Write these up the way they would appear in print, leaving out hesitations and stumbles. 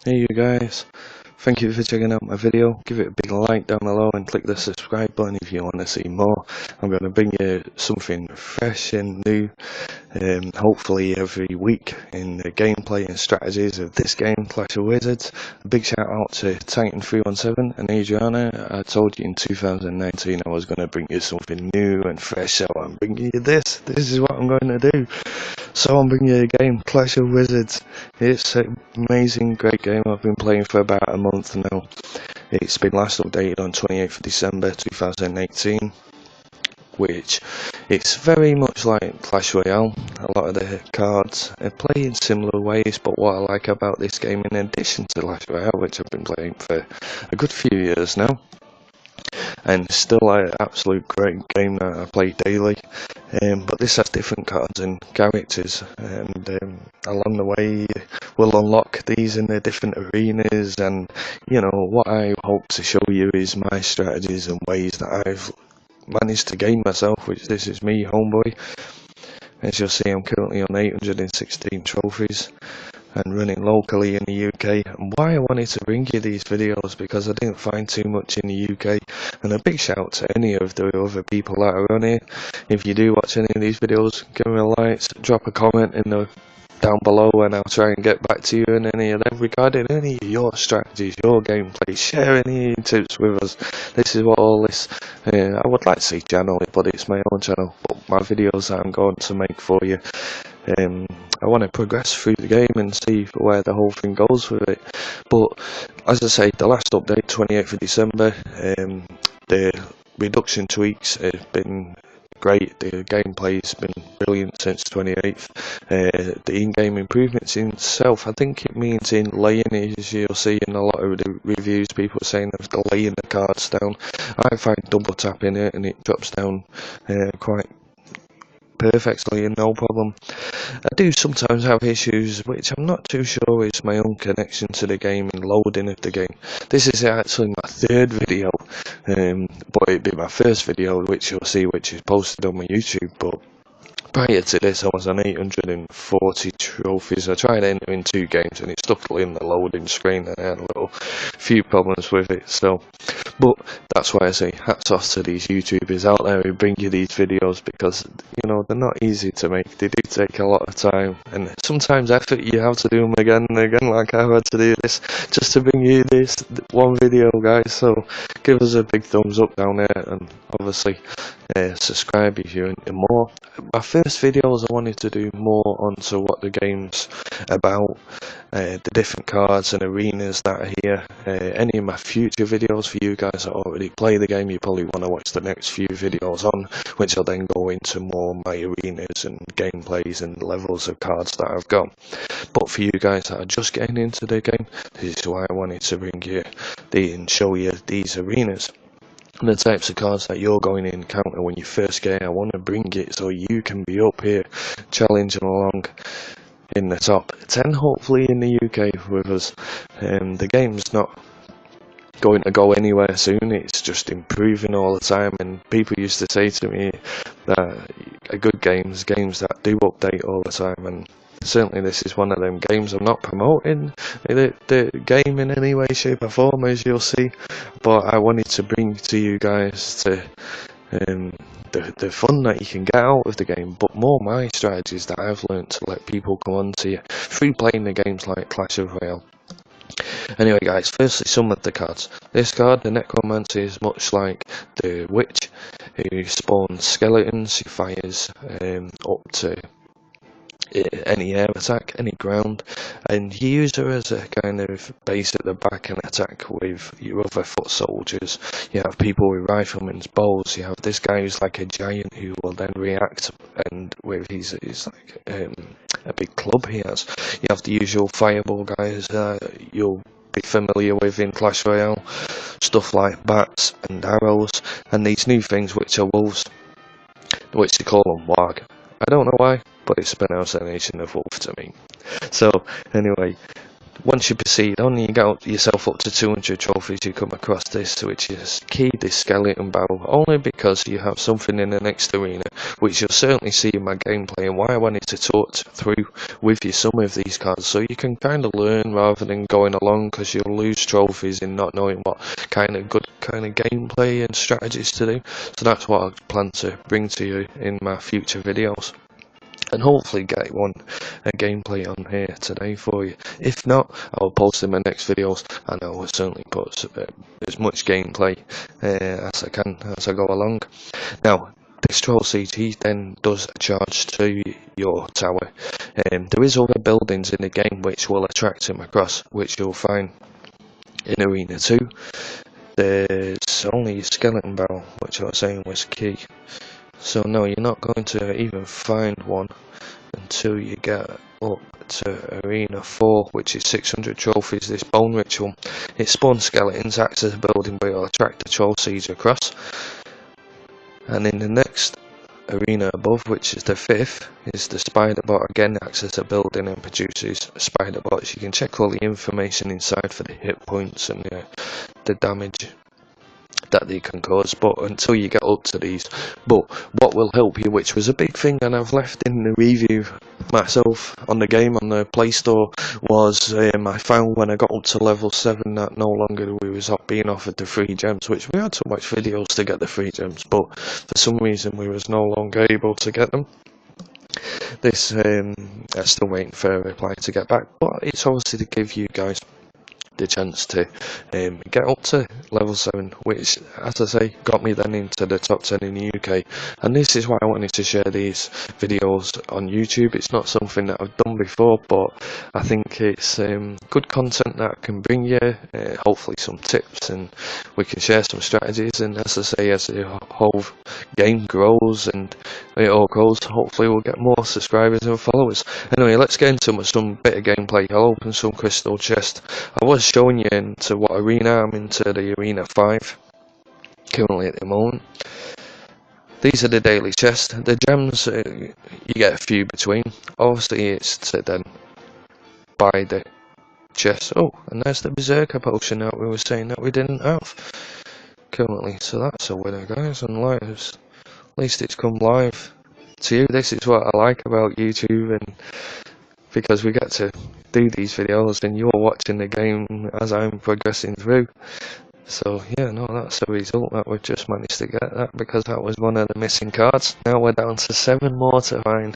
Hey you guys, thank you for checking out my video. Give it a big like down below and click the subscribe button if you want to see more. I'm going to bring you something fresh and new, hopefully every week in the gameplay and strategies of this game, Clash of Wizards. A big shout out to Titan317 and Adriana. I told you in 2019 I was going to bring you something new and fresh, so I'm bringing you this. This is what I'm going to do. So I'm bringing you a game, Clash of Wizards. It's an amazing, great game I've been playing for about a month now. It's been last updated on 28th of December 2018, which it's very much like Clash Royale. A lot of the cards play in similar ways, but what I like about this game, in addition to Clash Royale, which I've been playing for a good few years now, and still an absolute great game that I play daily, but this has different cards and characters, and along the way we'll unlock these in the different arenas, and you know what I hope to show you is my strategies and ways that I've managed to gain myself, which this is me, homeboy. As you'll see, I'm currently on 816 trophies and running locally in the UK. And why I wanted to bring you these videos, because I didn't find too much in the UK. And a big shout to any of the other people that are on here. If you do watch any of these videos, give me a like, drop a comment in the down below, and I'll try and get back to you in any of them regarding any of your strategies, your gameplay. Share any tips with us. This is what all this I would like to see channel, but it's my own channel, but my videos that I'm going to make for you. I want to progress through the game and see where the whole thing goes with it. But as I say, the last update, 28th of December, the reduction tweaks have been great. The gameplay's been brilliant since 28th. The in-game improvements in itself, I think it means in laying, as you'll see in a lot of the reviews, people are saying they're laying the cards down. I find double tapping it and it drops down quite perfectly and no problem. I do sometimes have issues which I'm not too sure is my own connection to the game and loading of the game. This is actually my third video, but it'd be my first video which you'll see, which is posted on my YouTube. But prior to this, I was on 840 trophies. I tried entering 2 games and it stuck in the loading screen, and I had a little few problems with it. So, but that's why I say hats off to these YouTubers out there who bring you these videos, because you know they're not easy to make. They do take a lot of time and sometimes effort. You have to do them again and again, like I had to do this just to bring you this one video, guys. So give us a big thumbs up down there, and obviously subscribe if you're into more. My first videos I wanted to do more onto what the game's about, the different cards and arenas that are here. Any of my future videos for you guys that already play the game, you probably want to watch the next few videos on, which will then go into more my arenas and gameplays and levels of cards that I've got. But for you guys that are just getting into the game, this is why I wanted to bring you and show you these arenas. The types of cards that you're going to encounter when you first get. I want to bring it so you can be up here challenging along in the top 10, hopefully in the UK with us. The game's not going to go anywhere soon, it's just improving all the time, and people used to say to me that a good games that do update all the time, and certainly this is one of them games. I'm not promoting the game in any way, shape or form, as you'll see, but I wanted to bring to you guys the fun that you can get out of the game, but more my strategies that I've learned to let people come on to you through playing the games like Clash of Royale. Anyway guys, firstly some of the cards. This card, the Necromancer, is much like the Witch, who spawns skeletons. He fires up to any air attack, any ground, and you use her as a kind of base at the back and attack with your other foot soldiers. You have people with riflemen's bows. You have this guy who's like a giant who will then react, and with his like a big club he has. You have the usual fireball guys you'll be familiar with in Clash Royale, stuff like bats and arrows, and these new things which are wolves, which they call them warg. I don't know why, but it's pronunciation of wolf to me. So anyway, Once you proceed on, you get yourself up to 200 trophies. You come across this, which is key, this skeleton barrel, only because you have something in the next arena, which you'll certainly see in my gameplay, and why I wanted to talk through with you some of these cards, so you can kind of learn rather than going along, because you'll lose trophies in not knowing what kind of gameplay and strategies to do. So that's what I plan to bring to you in my future videos, and hopefully get a gameplay on here today for you. If not, I'll post in my next videos, and I will certainly put as much gameplay as I can as I go along. Now, this troll siege, he then does a charge to your tower. There is other buildings in the game which will attract him across, which you'll find in Arena 2. There's only a skeleton barrel, which I was saying was key. So no, you're not going to even find one until you get up to Arena 4, which is 600 trophies. This bone ritual, it spawns skeletons, acts as a building, but it'll attract the troll siege across. And in the next arena above, which is the 5th, is the spider bot. Again, acts as a building and produces spider bots. You can check all the information inside for the hit points and the damage that they can cause, but until you get up to these. But what will help you, which was a big thing, and I've left in the review myself on the game on the Play Store, was I found when I got up to level 7 that no longer we was being offered the free gems, which we had to watch videos to get the free gems, but for some reason we was no longer able to get them. This I'm still waiting for a reply to get back, but it's obviously to give you guys the chance to get up to level 7, which, as I say, got me then into the top 10 in the UK. And this is why I wanted to share these videos on YouTube. It's not something that I've done before, but I think it's good content that can bring you hopefully some tips, and we can share some strategies. And as I say, as the whole game grows and it all grows, hopefully we'll get more subscribers and followers. Anyway, let's get into some bit of gameplay. I'll open some crystal chest. I was showing you into what arena I'm into, the arena 5 currently at the moment. These are the daily chests. The gems, you get a few between. Obviously it's to then buy the chest. Oh, and there's the berserker potion that we were saying that we didn't have currently, so that's a winner, guys. And lives, at least it's come live to you. This is what I like about YouTube, and because we get to do these videos and you're watching the game as I'm progressing through. So yeah, no, that's a result that we've just managed to get that, because that was one of the missing cards. Now we're down to 7 more to find.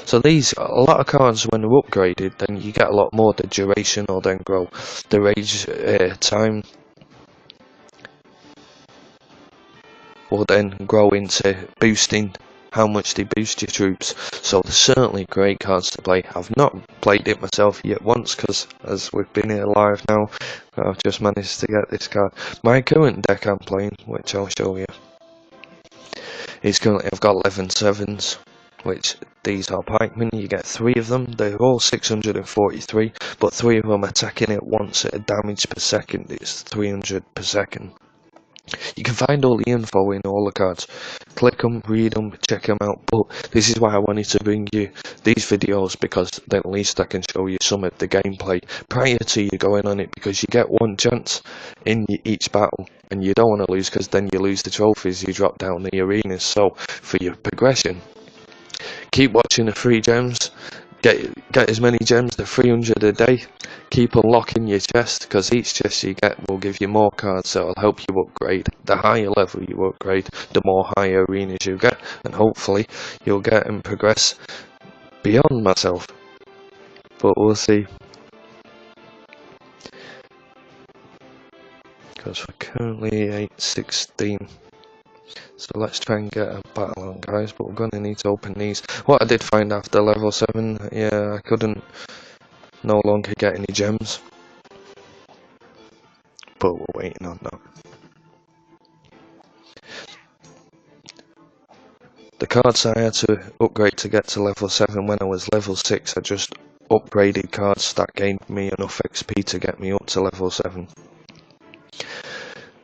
So these, a lot of cards, when they're upgraded, then you get a lot more. The duration will then grow. The rage time will then grow into boosting how much they boost your troops. So they're certainly great cards to play. I've not played it myself yet once, because as we've been here live now, I've just managed to get this card. My current deck I'm playing, which I'll show you, is currently, I've got 11 7s, which these are pikemen. You get 3 of them. They're all 643, but 3 of them attacking at once at a damage per second. It's 300 per second. You can find all the info in all the cards. Click them, read them, check them out. But this is why I wanted to bring you these videos, because then at least I can show you some of the gameplay prior to you going on it, because you get one chance in each battle and you don't want to lose, because then you lose the trophies, you drop down the arenas. So for your progression, keep watching the free gems. Get as many gems, the 300 a day. Keep unlocking your chest, because each chest you get will give you more cards that will help you upgrade. The higher level you upgrade, the more higher arenas you get, and hopefully you'll get and progress beyond myself. But we'll see, because we're currently 816. So let's try and get a battle on, guys, but we're going to need to open these. What I did find after level 7, yeah, I couldn't no longer get any gems, but we're waiting on that. The cards I had to upgrade to get to level 7 when I was level 6, I just upgraded cards that gained me enough XP to get me up to level 7.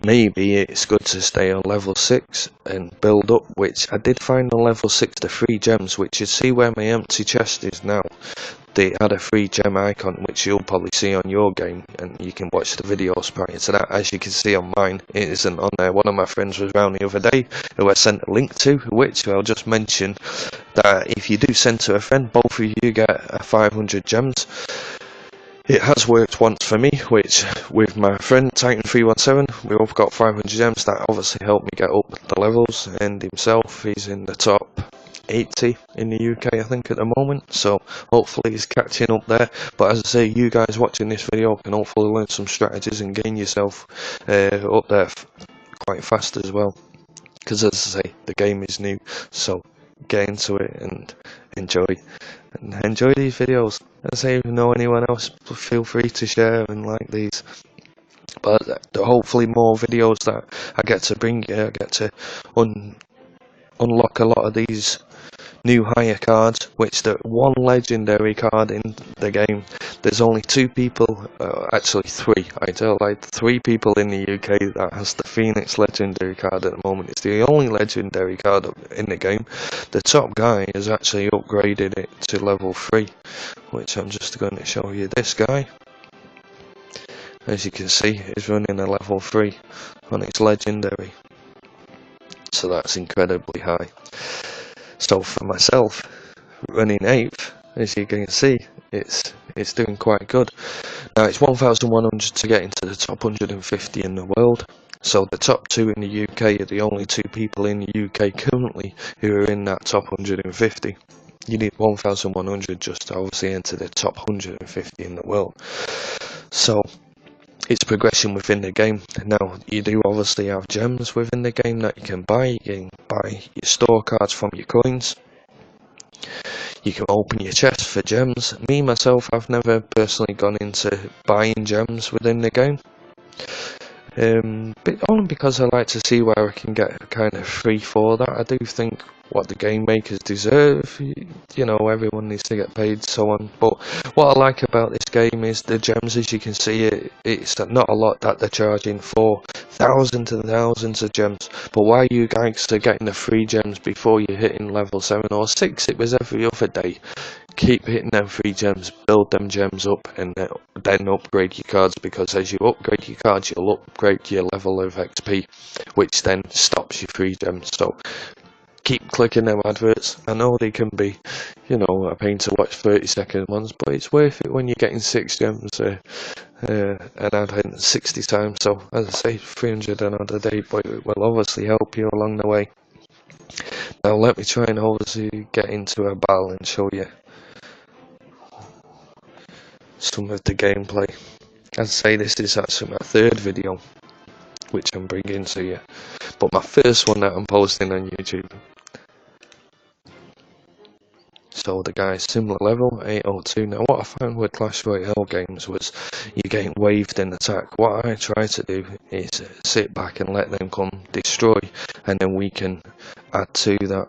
Maybe it's good to stay on level 6 and build up, which I did find on level 6 the 3 gems, which you see where my empty chest is now. they add a free gem icon, which you'll probably see on your game, and you can watch the videos prior to that. As you can see on mine, it isn't on there. One of my friends was around the other day who I sent a link to, which I'll just mention that if you do send to a friend, both of you get 500 gems. It has worked once for me, which with my friend Titan317, we both got 500 gems. That obviously helped me get up the levels, and himself, he's in the top 80 in the UK, I think, at the moment, so hopefully he's catching up there. But as I say, you guys watching this video can hopefully learn some strategies and gain yourself up there quite fast as well, because as I say, the game is new, so get into it and enjoy these videos. As I say, if you know anyone else, feel free to share and like these. But hopefully more videos that I get to bring you, I get to unlock a lot of these new higher cards, which the one legendary card in the game, there's only 2 people, actually 3, I tell like 3 people in the UK that has the Phoenix legendary card at the moment. It's the only legendary card in the game. The top guy has actually upgraded it to level 3, which I'm just going to show you. This guy, as you can see, is running a level 3 on its legendary, so that's incredibly high. So for myself, running 8th, as you can see, it's doing quite good. Now it's 1,100 to get into the top 150 in the world. So the top 2 in the UK are the only 2 people in the UK currently who are in that top 150. You need 1,100 just to obviously enter the top 150 in the world. So it's progression within the game. Now you do obviously have gems within the game that you can buy. You can buy your store cards from your coins. You can open your chest for gems. Me myself, I've never personally gone into buying gems within the game, but only because I like to see where I can get kind of free for that. I do think what the game makers deserve, you know, everyone needs to get paid, so on. But what I like about this game is the gems. As you can see, it's not a lot that they're charging for thousands and thousands of gems. But while you guys are getting the free gems before you're hitting level 7 or 6, it was every other day. Keep hitting them free gems, build them gems up, and then upgrade your cards, because as you upgrade your cards, you'll upgrade your level of XP, which then stops your free gems. So keep clicking them adverts. I know they can be, you know, a pain to watch 30-second ones, but it's worth it when you're getting 6 gems and ad 60 times. So as I say, 300 and odd a day, but it will obviously help you along the way. Now let me try and obviously get into a battle and show you some of the gameplay. As I say, this is actually my 3rd video which I'm bringing to you, but my first one that I'm posting on YouTube. So the guy's similar level, 802. Now what I found with Clash Royale games was you're getting waved in attack. What I try to do is sit back and let them come destroy, and then we can add to that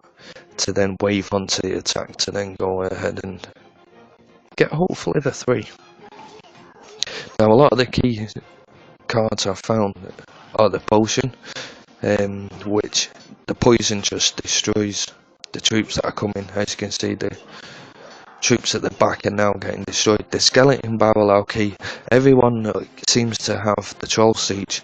to then wave onto the attack to then go ahead and get hopefully the 3. Now a lot of the key cards I found are the potion, which the poison just destroys the troops that are coming. As you can see, the troops at the back are now getting destroyed. The skeleton barrel key, everyone seems to have the troll siege,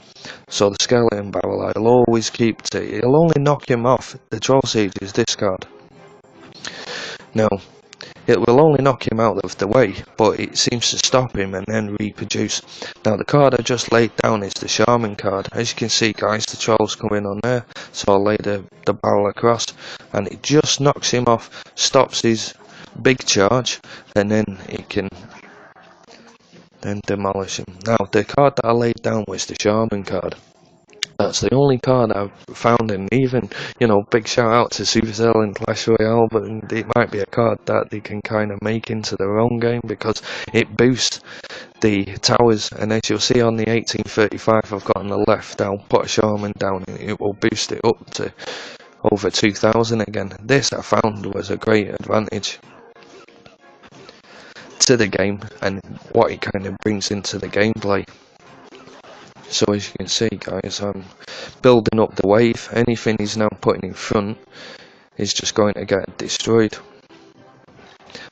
so the skeleton barrel I'll always keep to. It'll only knock him off. The troll siege is this card. Now it will only knock him out of the way, but it seems to stop him and then reproduce. Now the card I just laid down is the shaman card. As you can see guys, the troll's coming on there, so I'll lay the barrel across, and it just knocks him off, stops his big charge, and then it can then demolish him. Now the card that I laid down was the shaman card. That's the only card I've found, and even, you know, big shout out to Supercell and Clash Royale, but it might be a card that they can kind of make into their own game, because it boosts the towers. And as you'll see on the 1835 I've got on the left, I'll put a shaman down and it will boost it up to over 2000 again. This I found was a great advantage to the game and what it kind of brings into the gameplay. So as you can see guys, I'm building up the wave. Anything he's now putting in front is just going to get destroyed.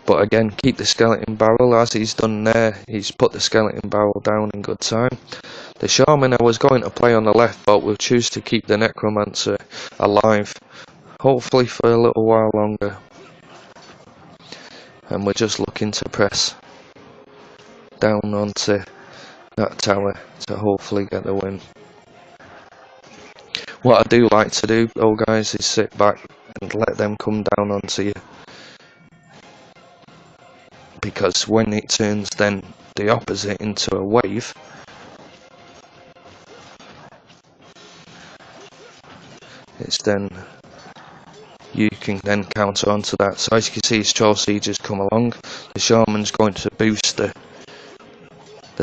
But again, keep the skeleton barrel as he's done there. He's put the skeleton barrel down in good time. The shaman I was going to play on the left, but will choose to keep the necromancer alive, hopefully for a little while longer. And we're just looking to press down onto that tower to hopefully get the win. What I do like to do though, guys, is sit back and let them come down onto you, because when it turns then the opposite into a wave, it's then you can then counter onto that. So as you can see, his troll sieges come along. The shaman's going to boost the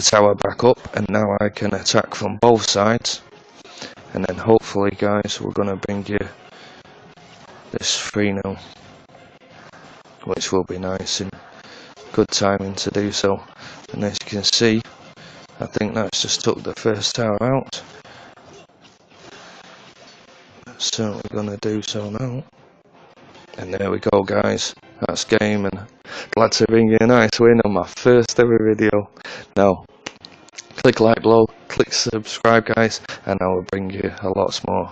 tower back up, and now I can attack from both sides. And then hopefully, guys, we're going to bring you this 3-0, which will be nice and good timing to do so. And as you can see, I think that's just took the first tower out. Certainly going to do so now. And there we go, guys, that's game, and glad to bring you a nice win on my first ever video. Now, click like below, click subscribe, guys, and I will bring you a lots more.